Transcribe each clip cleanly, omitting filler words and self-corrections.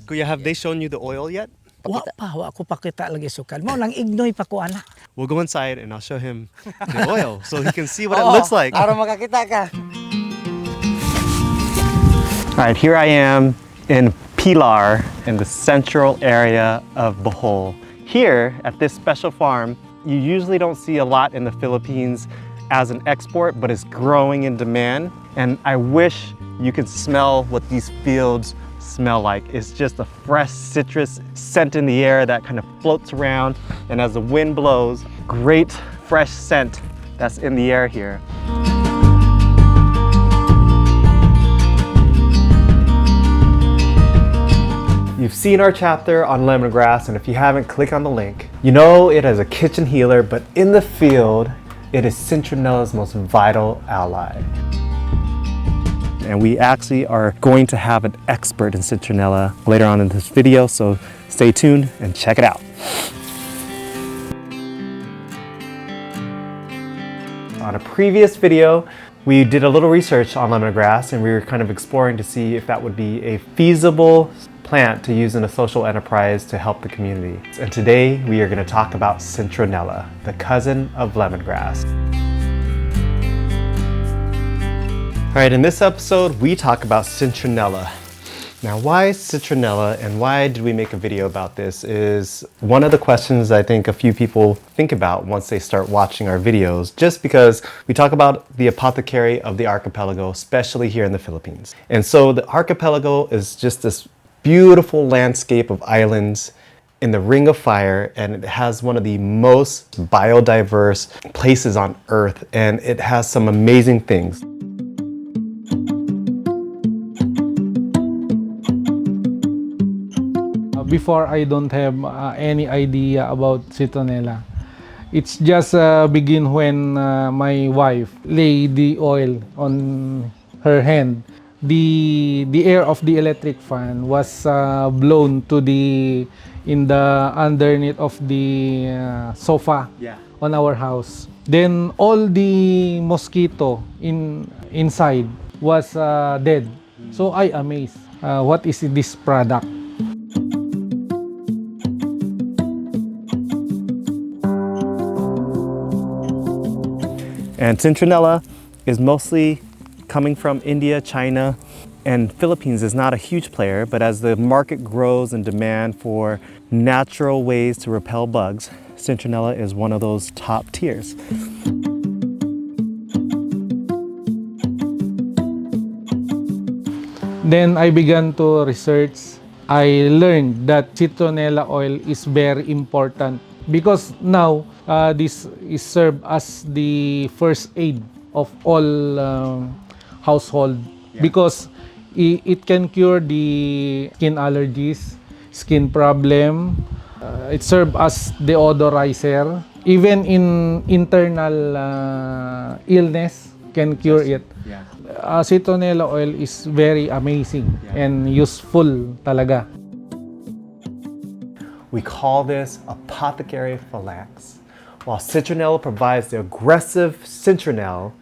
Kuya, have they shown you the oil yet? Wa ko pakita lagi sukal. Mao lang ignoy pa ko ana. We'll go inside and I'll show him the oil so he can see what it looks like. Para makakita ka. All right, here I am in Pilar in the central area of Bohol. Here at this special farm, you usually don't see a lot in the Philippines as an export, but it's growing in demand. And I wish you could smell what these fields smell like. It's just a fresh citrus scent in the air that kind of floats around, and as the wind blows, great fresh scent that's in the air here. You've seen our chapter on lemongrass, and if you haven't, click on the link. You know it as a kitchen healer, but in the field, it is Citronella's most vital ally. And we actually are going to have an expert in Citronella later on in this video, so stay tuned and check it out. On a previous video, we did a little research on lemongrass, and we were kind of exploring to see if that would be a feasible plant to use in a social enterprise to help the community. And today we are going to talk about Citronella, the cousin of lemongrass. All right, in this episode, we talk about Citronella. Now, why Citronella and why did we make a video about this is one of the questions I think a few people think about once they start watching our videos, just because we talk about the apothecary of the archipelago, especially here in the Philippines. And so the archipelago is just this beautiful landscape of islands in the Ring of Fire, and it has one of the most biodiverse places on Earth, and it has some amazing things. Before, I don't have any idea about Citronella. It's just begin when my wife lay the oil on her hand. The air of the electric fan was blown to in the underneath of the sofa on our house. Then all the mosquito inside was dead. So I amazed. What is this product? And Citronella is mostly coming from India, China, and Philippines is not a huge player, but as the market grows in demand for natural ways to repel bugs, Citronella is one of those top tiers. Then I began to research. I learned that Citronella oil is very important because now this is served as the first aid of all household because it can cure the skin allergies, skin problem. It serves as deodorizer. Even in internal illness can cure it. Citronella oil is very amazing and useful talaga. We call this apothecary phalanx. While Citronella provides the aggressive citronellal,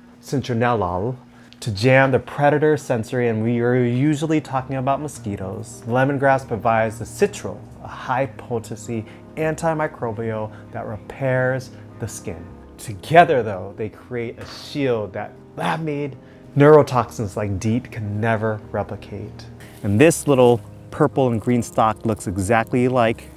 to jam the predator sensory, and we are usually talking about mosquitoes, lemongrass provides the citral, a high potency antimicrobial that repairs the skin. Together though, they create a shield that lab-made neurotoxins like DEET can never replicate. And this little purple and green stalk looks exactly like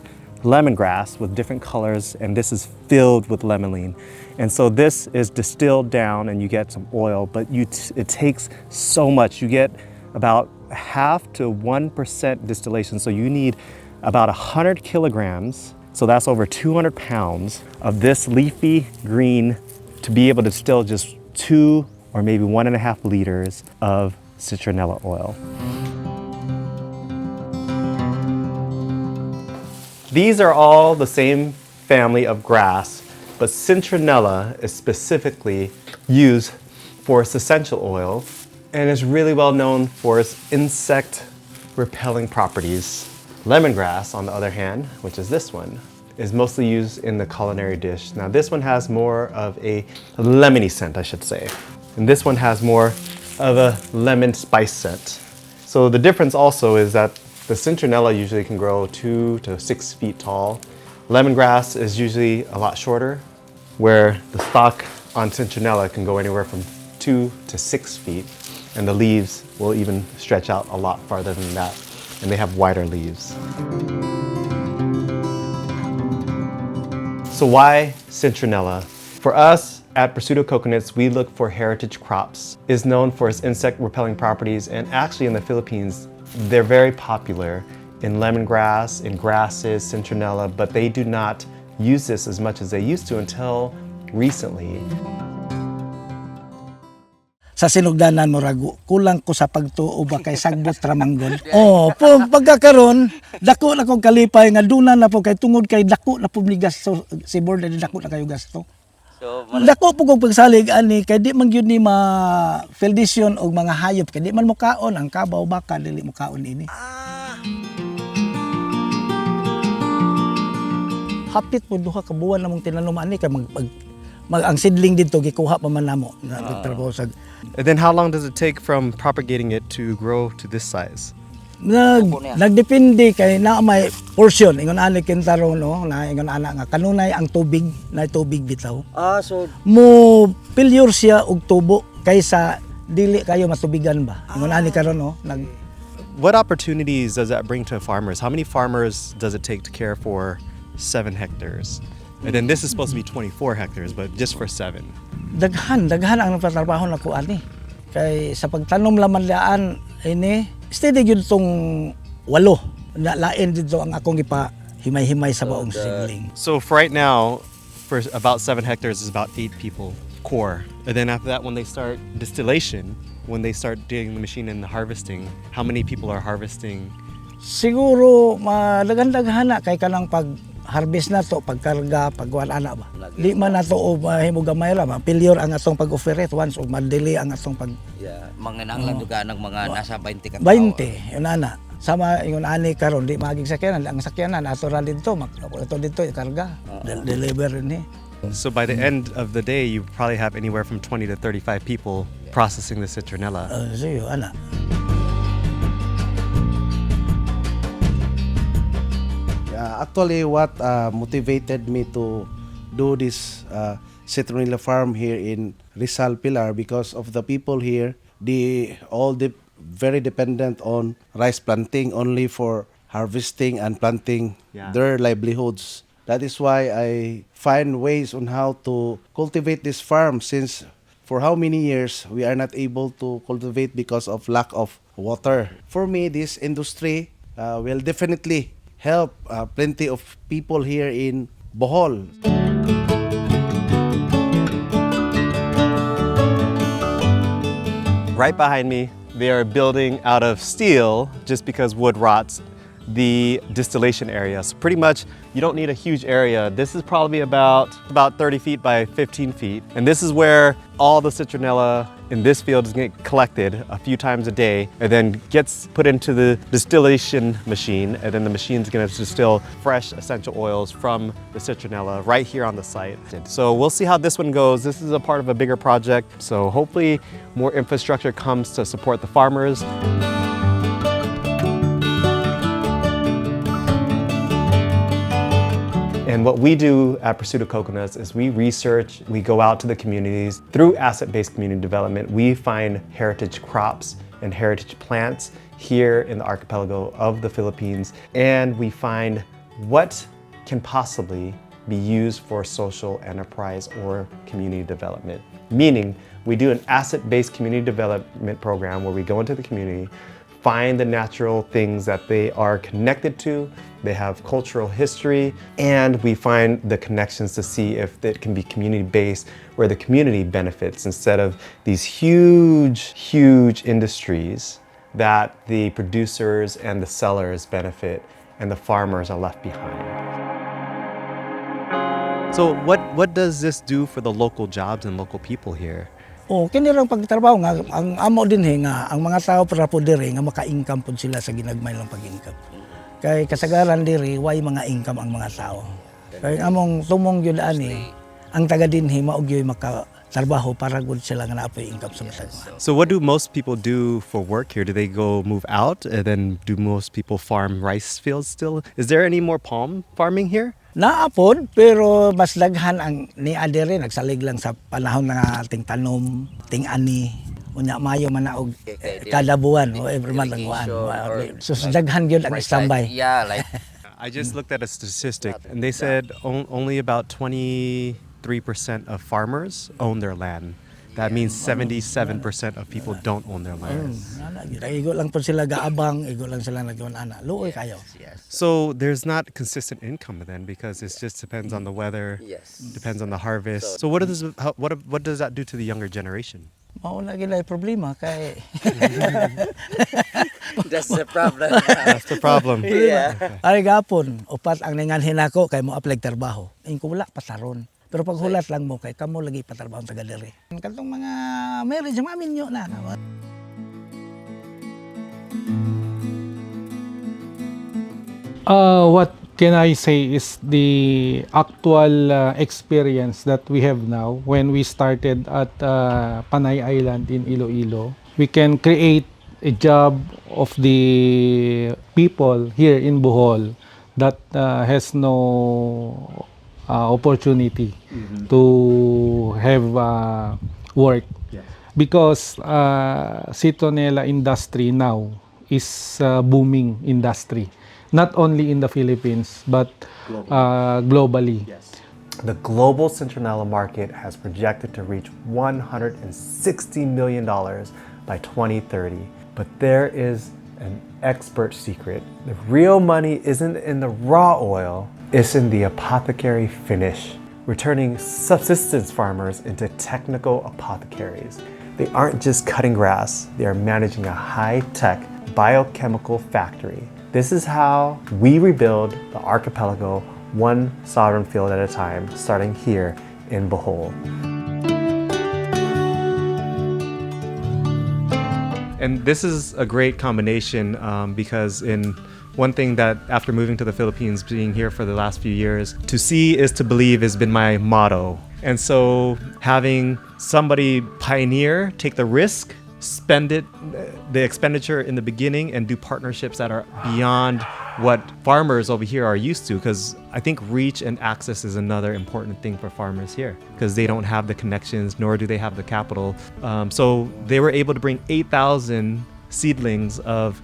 lemongrass with different colors, and this is filled with limonene. And so this is distilled down and you get some oil, but it takes so much. You get about 0.5 to 1% distillation. So you need about 100 kilograms, so that's over 200 pounds of this leafy green to be able to distill just 2 or maybe 1.5 liters of Citronella oil. These are all the same family of grass, but Citronella is specifically used for its essential oil and is really well known for its insect-repelling properties. Lemongrass, on the other hand, which is this one, is mostly used in the culinary dish. Now this one has more of a lemony scent, I should say. And this one has more of a lemon spice scent. So the difference also is that The Citronella usually can grow 2 to 6 feet tall. Lemongrass is usually a lot shorter, where the stalk on Citronella can go anywhere from 2 to 6 feet, and the leaves will even stretch out a lot farther than that, and they have wider leaves. So why Citronella? For us at Pursuit of Coconuts, we look for heritage crops. It's known for its insect repelling properties, and actually in the Philippines, they're very popular in lemongrass, in grasses, Citronella, but they do not use this as much as they used to until recently. Sa sinugdanan mo rago, kulang ko sa pagtuo ba kay sagbot ramanggon. Pagkakaron, dako na kong kalipay nga dunan na po kay tungod kay dako na po ni gasto si board na dako na kayo gasto. So, Dako po kong pagsalig ani kay di man gyud ni ma feldisyon og mga hayop kay di man mo kaon ang kabaw baka dili mo kaon ini. Hapit po duha ka buwan namong tinanom ani kay ang seedling dito gikuha pa man namo nagtrabaho sa. And then how long does it take from propagating it to grow to this size? Nagdepende kay na may portion ingon ani kintaro no na ingon ana nga kanunay ang tubig na tubig bitaw. so Mo failure siya og tubo kaysa dili kayo matubigan ba. Ingon ani karon no What opportunities does that bring to farmers? How many farmers does it take to care for 7 hectares? And then this is supposed to be 24 hectares, but just for 7. daghan ang patrabaho na ko ani. Kay sa pagtanom laman daan ini steady gyud tong 8 na lain dito ang akong ipa himay-himay sa baong seedling. So for right now, for about 7 hectares is about 8 people core. And then after that, when they start distillation, when they start doing the machine and the harvesting, how many people are harvesting? Siguro madaghan-daghan na kay kanang pag harvest na to pagkarga pagwan ana ba. Di man nato o mahimo gamay ra ma failure ang atong pag-operate once o madili ang atong pag mga nanglan duga ng mga nasa 20 ka tao. 20 yun ana. Sama ingon ani karon di maging sakyanan ang sakyanan natural dito dito karga deliver ni. So by the end of the day, you probably have anywhere from 20 to 35 people processing the citronella. So ana. Actually, what motivated me to do this citronella farm here in Rizal Pilar because of the people here, very dependent on rice planting only for harvesting and planting their livelihoods. That is why I find ways on how to cultivate this farm since for how many years we are not able to cultivate because of lack of water. For me, this industry will definitely help plenty of people here in Bohol. Right behind me, they are building out of steel just because wood rots the distillation area. So pretty much you don't need a huge area. This is probably about 30 feet by 15 feet. And this is where all the citronella in this field is getting collected a few times a day and then gets put into the distillation machine. And then the machine's gonna distill fresh essential oils from the citronella right here on the site. So we'll see how this one goes. This is a part of a bigger project. So hopefully more infrastructure comes to support the farmers. And what we do at Pursuit of Coconuts is we research, we go out to the communities. Through asset-based community development, we find heritage crops and heritage plants here in the archipelago of the Philippines. And we find what can possibly be used for social enterprise or community development. Meaning, we do an asset-based community development program where we go into the community, find the natural things that they are connected to, they have cultural history, and we find the connections to see if it can be community-based where the community benefits instead of these huge industries that the producers and the sellers benefit and the farmers are left behind. So what does this do for the local jobs and local people here? Kini rang pagtrabaho nga ang amo dinhi nga ang mga tao para po diri nga maka-income pud sila sa ginagmay lang pag-income. Kay kasagaran diri way mga income ang mga tao. Kay among tumong gyud ani ang taga dinhi mao gyud trabaho para gud sila nga naapoy income sa matag. So what do most people do for work here? Do they go move out and then do most people farm rice fields still? Is there any more palm farming here? Naapod pero mas daghan ang ni adere nagsalig lang sa panahon nga ating tanom, ting ani. Unya mayo man na og kada buwan o every month ang kuan. So daghan gyud ang standby. Yeah, like I just looked at a statistic and they said only about 23% of farmers own their land. That means 77% of people don't own their land. Igo lang po sila gaabang, igo lang sila nagkuan ana. Luoy kayo. So there's not consistent income then because it just depends on the weather, yes. depends on the harvest. So what does that do to the younger generation? Mao na gila problema kay That's the problem. That's the problem. Yeah. Ay gapon, upat ang ninganhin ako kay mo apply trabaho. Ingko wala pasaron. Pero pag hulat lang mo kay kamo lagi patrabaho sa galeri. Katong mga marriage mamin nyo na. What can I say is the actual experience that we have now when we started at Panay Island in Iloilo. We can create a job of the people here in Bohol that has no opportunity to have work. Because Citronella industry now is booming industry. Not only in the Philippines, but globally. The global Citronella market has projected to reach $160 million by 2030. But there is an expert secret. The real money isn't in the raw oil, it's in the apothecary finish. We're turning subsistence farmers into technical apothecaries. They aren't just cutting grass, they are managing a high-tech biochemical factory. This is how we rebuild the archipelago one sovereign field at a time, starting here in Bohol. And this is a great combination because one thing that after moving to the Philippines, being here for the last few years, to see is to believe has been my motto. And so having somebody pioneer, take the risk, spend it, the expenditure in the beginning and do partnerships that are beyond what farmers over here are used to, because I think reach and access is another important thing for farmers here because they don't have the connections nor do they have the capital. So they were able to bring 8,000 seedlings of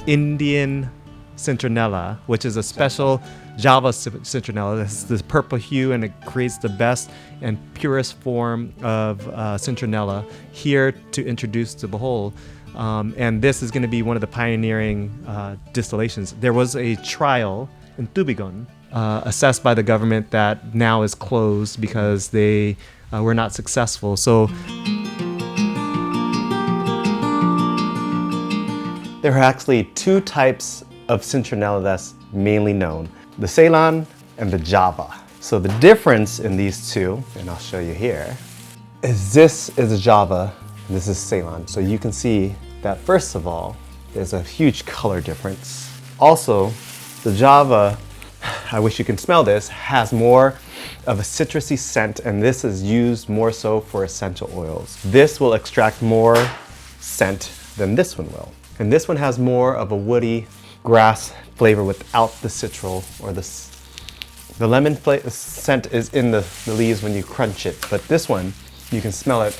Indian Citronella, which is a special Java Citronella. This is this purple hue and it creates the best and purest form of Citronella here to introduce to Bohol. And this is going to be one of the pioneering distillations. There was a trial in Tubigon assessed by the government that now is closed because they were not successful. So there are actually two types of Citronella that's mainly known, the Ceylon and the Java. So the difference in these two, and I'll show you here, is this is a Java and this is Ceylon. So you can see that first of all, there's a huge color difference. Also, the Java, I wish you can smell this, has more of a citrusy scent, and this is used more so for essential oils. This will extract more scent than this one will. And this one has more of a woody grass flavor without the citral or the lemon scent is in the leaves when you crunch it, but this one, you can smell it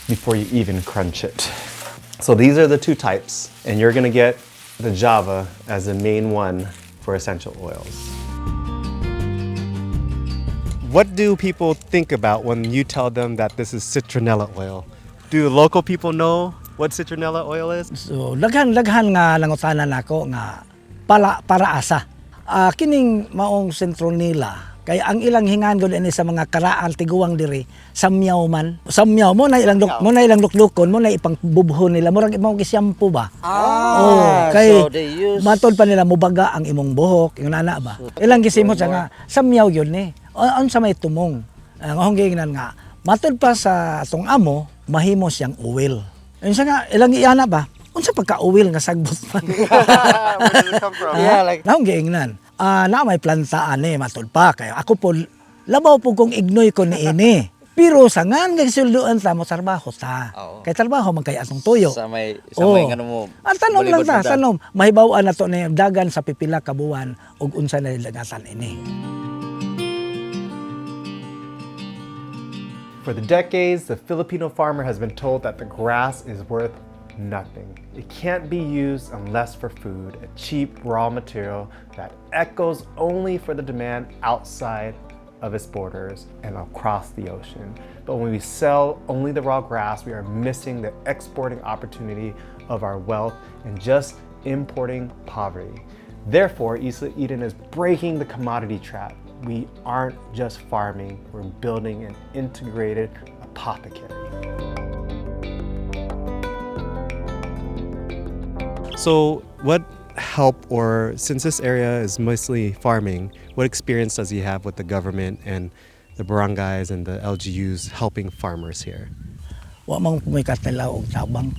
before you even crunch it. So these are the two types, and you're gonna get the Java as the main one for essential oils. What do people think about when you tell them that this is citronella oil? Do local people know what citronella oil is? So daghan nga nangutanan nako nga para asa. Kining maong Citronella kay ang ilang hingangon ini sa mga karaan tiguang diri samyaw man. Samyaw mo na ilang luklukon mo na ipang bubhon nila murag imong gisyampo ba. Kay so they use matod pa nila mubaga ang imong buhok, ingon ana ba. Ilang gisimot sa nga samyaw yun ni. Unsa may tumong. Ang gingnan nga matod pa sa atong amo mahimo siyang oil. Unsa nga ilang iana ba? Unsa pagka-oil nga sagbot man. Where does it come from? yeah, like Naong giingnan. Na may plantaan matod pa kay ako po labaw po kong ignoy ko niini. Pero sangan nga sulduan ta mo trabaho ta. Oo. Kay trabaho man kay atong tuyo. Sa may Oo. ano mo. Ang tanom lang ta, balibad-badad. tanom. Mahibaw-an na to na dagan sa pipila ka buwan ug unsa na lagatan ini. For the decades, the Filipino farmer has been told that the grass is worth nothing. It can't be used unless for food, a cheap raw material that echoes only for the demand outside of its borders and across the ocean. But when we sell only the raw grass, we are missing the exporting opportunity of our wealth and just importing poverty. Therefore, Isla Eden is breaking the commodity trap. We aren't just farming, we're building an integrated apothecary. So, what help, or since this area is mostly farming, what experience does he have with the government and the barangays and the LGUs helping farmers here? Wa man may katalaw og tabang.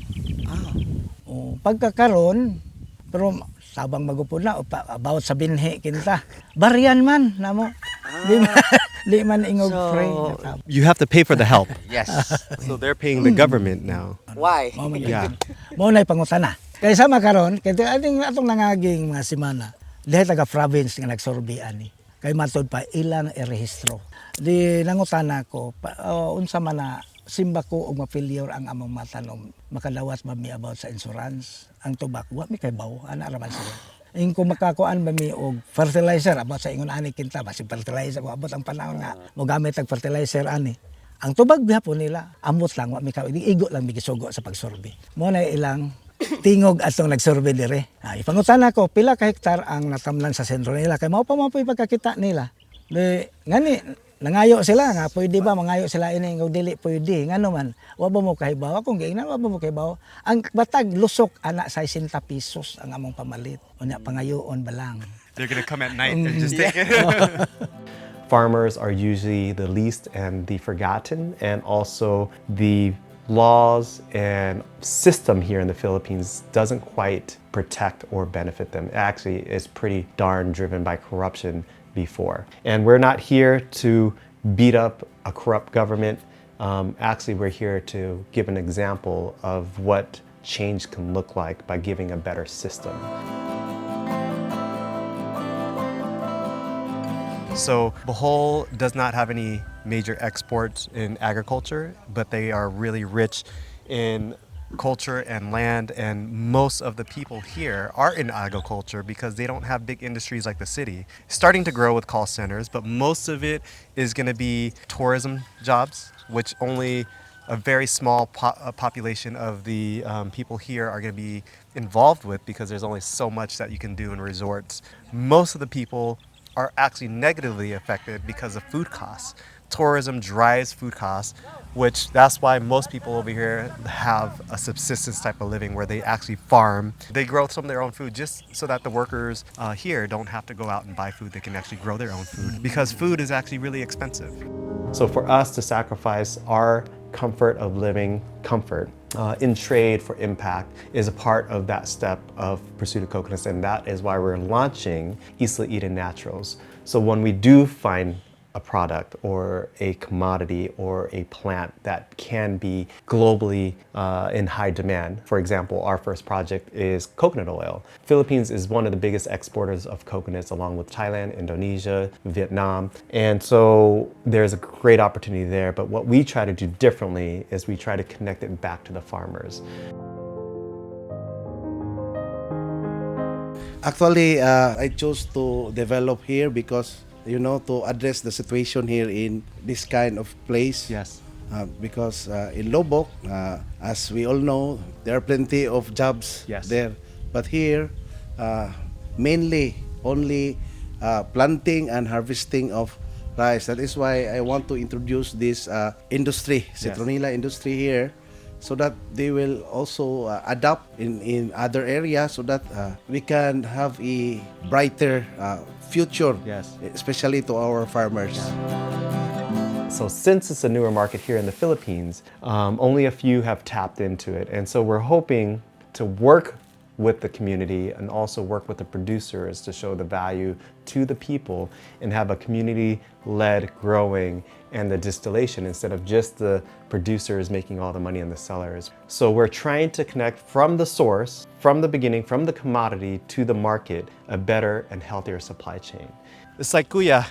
O pagkakaron pero sabang magupod na about sa binhi kinta. Barian man namo. Di man ingog free. You have to pay for the help. Yes. So they're paying the government now. Why? Yeah. Mao nay pangutana. Kaysa makaron kay ating atong nangaging mga semana. Dihay taga province nga nagsurvey ani. Kay matod pa ilang irehistro. Di nangutana ko unsa man na simba ko og ma-failure ang among matanom. Makadawat ba mi about sa insurance? Ang tubak wa mi kay baw ana ra man sila. Ing ko makakuan ba mi og fertilizer about sa ingon ani kinta basi fertilizer abot ang panahon nga mo gamit ang fertilizer ani. Ang tubag bihapon nila amot lang wa mi ka igo lang mi gisugo sa pagsurvey. Mo na ilang tingog atong nagsurvey dire. Ipangutana ko pila ka hektar ang natamnan sa sentro nila kay mao pa pagkakita nila. Di ngani nangayo sila nga pwede ba mangayo sila ini nga dili pwede ngano man wa ba mo kahibaw kung giingnan wa ba mo kahibaw ang batag lusok ana sa 60 pesos ang among pamalit unya pangayoon ba lang. They're gonna come at night and just take it. Farmers are usually the least and the forgotten, and also the laws and system here in the Philippines doesn't quite protect or benefit them. It actually is pretty darn driven by corruption before. And we're not here to beat up a corrupt government. Actually, we're here to give an example of what change can look like by giving a better system. So Bohol does not have any major exports in agriculture, but they are really rich in culture and land, and most of the people here are in agriculture because they don't have big industries like the city. Starting to grow with call centers, but most of it is going to be tourism jobs, which only a very small population of the people here are going to be involved with because there's only so much that you can do in resorts. Most of the people are actually negatively affected because of food costs. Tourism drives food costs, which that's why most people over here have a subsistence type of living where they actually farm. They grow some of their own food just so that the workers here don't have to go out and buy food. They can actually grow their own food because food is actually really expensive. So for us to sacrifice our comfort of living comfort in trade for impact is a part of that step of pursuit of coconuts, and that is why we're launching Isla Eden Naturals. So when we do find a product or a commodity or a plant that can be globally in high demand. For example, our first project is coconut oil. Philippines is one of the biggest exporters of coconuts along with Thailand, Indonesia, Vietnam. And so there's a great opportunity there. But what we try to do differently is we try to connect it back to the farmers. Actually, I chose to develop here because to address the situation here in this kind of place. Yes. Because in Lobok, as we all know, there are plenty of jobs Yes. there. But here, mainly only planting and harvesting of rice. That is why I want to introduce this industry, Citronella industry here, so that they will also adapt in other areas so that we can have a brighter future, Yes. especially to our farmers. So since it's a newer market here in the Philippines, only a few have tapped into it. And so we're hoping to work with the community and also work with the producers to show the value to the people and have a community-led growing and the distillation instead of just the producers making all the money and the sellers. So we're trying to connect from the source, from the beginning, from the commodity to the market, a better and healthier supply chain. It's like Kuya,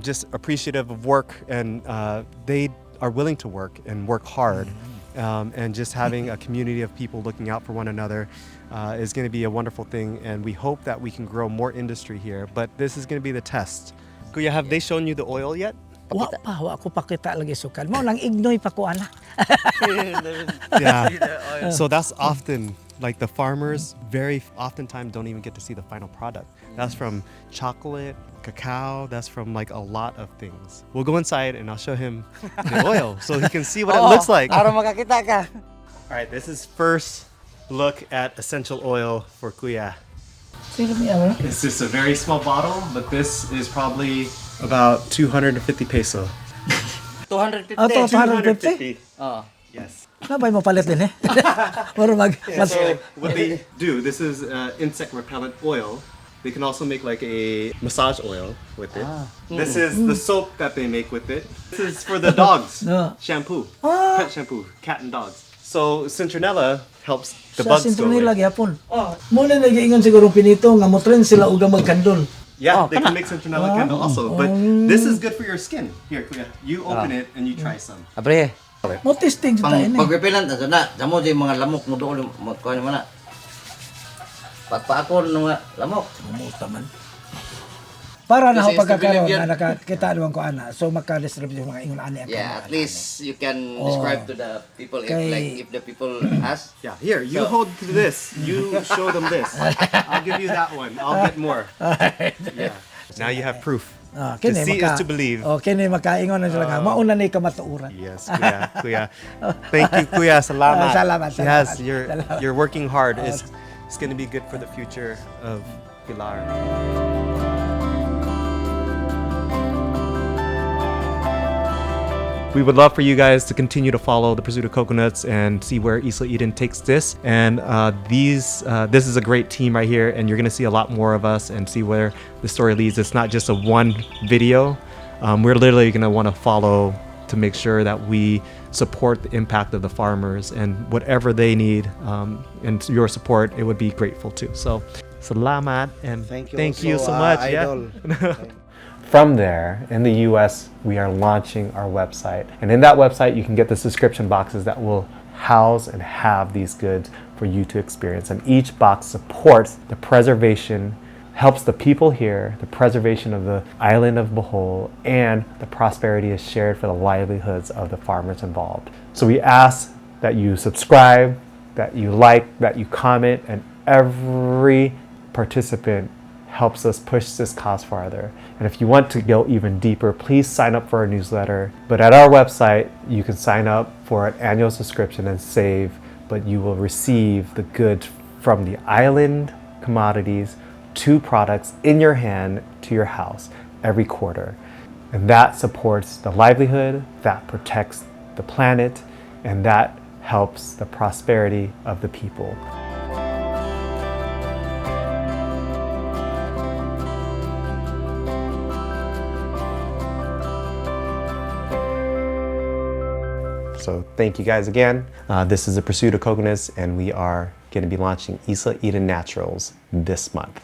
just appreciative of work, and they are willing to work and work hard. And just having a community of people looking out for one another is going to be a wonderful thing, and we hope that we can grow more industry here, but this is going to be the test. Kuya, have they shown you the oil yet? Wa ko pakita lagi sukal. Mo lang ignoy pa ko ana. Yeah. So that's often, like the farmers very oftentimes don't even get to see the final product. That's from chocolate, cacao, that's from like a lot of things. We'll go inside and I'll show him the oil so he can see what it looks like. Para makakita ka. All right, this is first look at essential oil for Kuya. Sino mi ano? It's just a very small bottle, but this is probably about 250 peso. 250. Oh, 250? Oh. Yes. Nabay mo palit din eh. Moro mag So what they do, this is insect repellent oil. They can also make like a massage oil with it. This is the soap that they make with it. This is for the dogs. Shampoo. Pet shampoo. Cat and dogs. So Citronella helps the sa bugs go Citronella away. gyapon. Mo na nagiingon siguro pinito nga mo trend sila og magkandol. Yeah, they can make Citronella candle also. But this is good for your skin. Here, Kuya, you open it and you try some. Abre. Mo testing sa tayo ni. Pag repellent na na, damo di mga lamok mo doon mo kuan mo na. Pagpaakon ng mga lamok. Muta man. Para na ho Kasi pagkakaroon stability yan. na nakakita naman ko ana. So makadistribute yung mga ingon ani ako. Yeah, at least you can describe to the people if Okay. like if the people ask. Yeah, here, you hold to this. You show them this. I'll give you that one. I'll get more. Yeah. Now you have proof. To see is to believe. Oh, kini makaingon na sila nga. Mauna ni ka matuuran. Yes, Kuya. Kuya. Thank you, Kuya. Salamat. Salamat, Yes, salamat. you're working hard. It's going to be good for the future of Pilar. We would love for you guys to continue to follow the pursuit of coconuts and see where Isla Eden takes this. And this is a great team right here, and you're going to see a lot more of us and see where the story leads. It's not just a one video. We're literally going to want to follow to make sure that we support the impact of the farmers, and whatever they need and your support, it would be grateful too. So, salamat, and thank you so much. Idol. From there, in the US, we are launching our website. And in that website, you can get the subscription boxes that will house and have these goods for you to experience. And each box supports the preservation, helps the people here, the preservation of the island of Bohol, and the prosperity is shared for the livelihoods of the farmers involved. So we ask that you subscribe, that you like, that you comment, and every participant helps us push this cause farther. And if you want to go even deeper, please sign up for our newsletter. But at our website, you can sign up for an annual subscription and save, but you will receive the goods from the island commodities to products in your hand to your house every quarter. And that supports the livelihood, that protects the planet, and that helps the prosperity of the people. So thank you guys again. This is The Pursuit of Coconuts, and we are going to be launching Isla Eden Naturals this month.